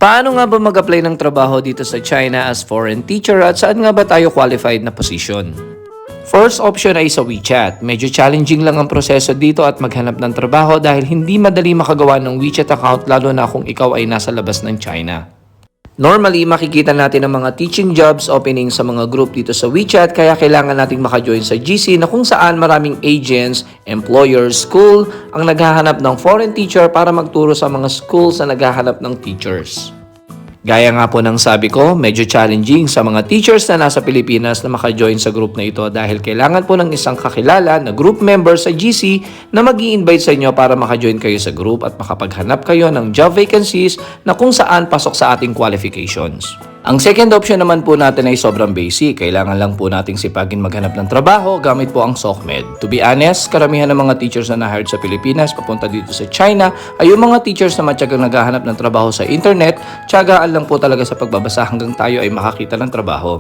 Paano nga ba mag-apply ng trabaho dito sa China as foreign teacher at saan nga ba tayo qualified na posisyon? First option ay sa WeChat. Medyo challenging lang ang proseso dito at maghanap ng trabaho dahil hindi madali makagawa ng WeChat account lalo na kung ikaw ay nasa labas ng China. Normally, makikita natin ang mga teaching jobs opening sa mga group dito sa WeChat kaya kailangan nating maka-join sa GC na kung saan maraming agents, employers, school ang naghahanap ng foreign teacher para magturo sa mga schools na naghahanap ng teachers. Gaya nga po ng sabi ko, medyo challenging sa mga teachers na nasa Pilipinas na maka-join sa group na ito dahil kailangan po ng isang kakilala na group member sa GC na mag-i-invite sa inyo para maka-join kayo sa group at makapaghanap kayo ng job vacancies na kung saan pasok sa ating qualifications. Ang second option naman po natin ay sobrang basic. Kailangan lang po nating sipagin maghanap ng trabaho gamit po ang SOCMED. To be honest, karamihan ng mga teachers na na-hired sa Pilipinas papunta dito sa China ay yung mga teachers na matyagang naghahanap ng trabaho sa internet, tiyagaan lang po talaga sa pagbabasa hanggang tayo ay makakita ng trabaho.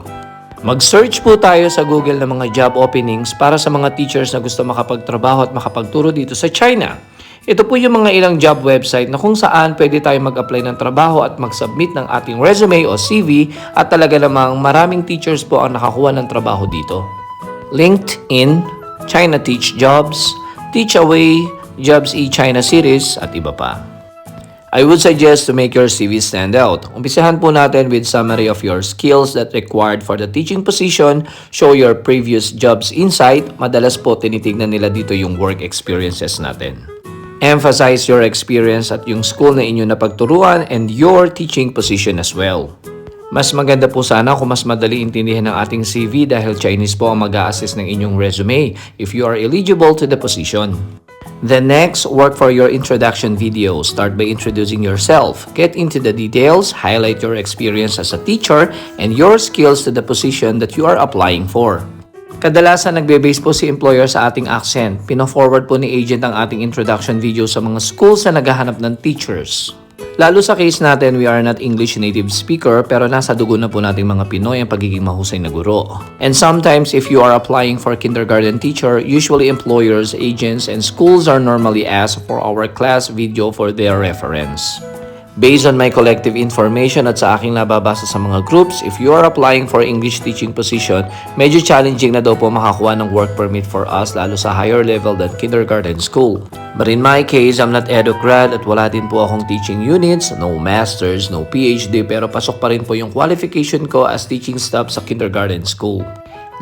Mag-search po tayo sa Google ng mga job openings para sa mga teachers na gusto makapagtrabaho at makapagturo dito sa China. Ito po yung mga ilang job website na kung saan pwede tayo mag-apply ng trabaho at mag-submit ng ating resume o CV at talaga namang maraming teachers po ang nakakuha ng trabaho dito. LinkedIn, China Teach Jobs, Teachaway, Jobs eChina Series at iba pa. I would suggest to make your CV stand out. Umpisahan po natin with summary of your skills that required for the teaching position, show your previous jobs insight, madalas po tinitignan nila dito yung work experiences natin. Emphasize your experience at yung school na inyo napagturuan and your teaching position as well. Mas maganda po sana kung mas madali intindihan ng ating CV dahil Chinese po ang mag-a-assess ng inyong resume if you are eligible to the position. Then next, work for your introduction video. Start by introducing yourself. Get into the details, highlight your experience as a teacher, and your skills to the position that you are applying for. Kadalasan nagbe-base po si employer sa ating accent. Pino-forward po ni agent ang ating introduction video sa mga schools na naghahanap ng teachers. Lalo sa case natin, we are not English native speaker pero nasa dugo na po nating mga Pinoy ang pagiging mahusay na guro. And sometimes if you are applying for kindergarten teacher, usually employers, agents, and schools are normally asked for our class video for their reference. Based on my collective information at sa aking nababasa sa mga groups, if you are applying for English teaching position, medyo challenging na daw po makakuha ng work permit for us lalo sa higher level than kindergarten school. But in my case, I'm not EduCrad at wala din po akong teaching units, no masters, no PhD pero pasok pa rin po yung qualification ko as teaching staff sa kindergarten school.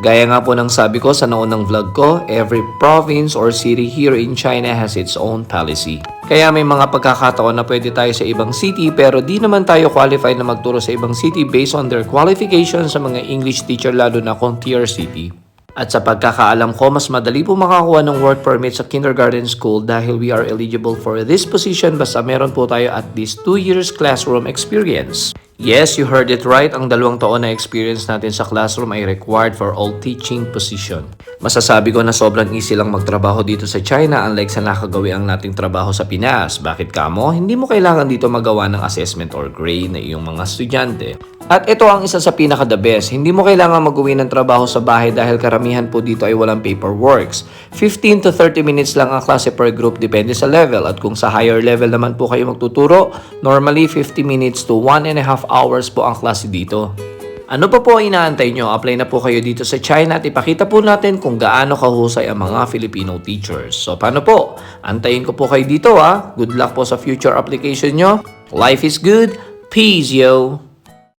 Gaya nga po ng sabi ko sa naunang vlog ko, every province or city here in China has its own policy. Kaya may mga pagkakataon na pwede tayo sa ibang city pero di naman tayo qualified na magturo sa ibang city based on their qualifications sa mga English teacher lalo na kung tier city. At sa pagkakaalam ko, mas madali po makakuha ng work permit sa kindergarten school dahil we are eligible for this position basta meron po tayo at least 2 years classroom experience. Yes, you heard it right. Ang 2 taon na experience natin sa classroom ay required for all teaching position. Masasabi ko na sobrang easy lang magtrabaho dito sa China unlike sa nakagawiang nating trabaho sa Pinas. Bakit kamo? Hindi mo kailangan dito magawa ng assessment or grade na iyong mga estudyante. At ito ang isa sa pinaka-the best. Hindi mo kailangan mag-uwi ng trabaho sa bahay dahil karamihan po dito ay walang paperworks. 15 to 30 minutes lang ang klase per group depende sa level. At kung sa higher level naman po kayo magtuturo, normally 50 minutes to 1.5 hours po ang klase dito. Ano pa po ang inaantay nyo? Apply na po kayo dito sa China at ipakita po natin kung gaano kahusay ang mga Filipino teachers. So paano po? Antayin ko po kayo dito ha. Good luck po sa future application nyo. Life is good. Peace yo!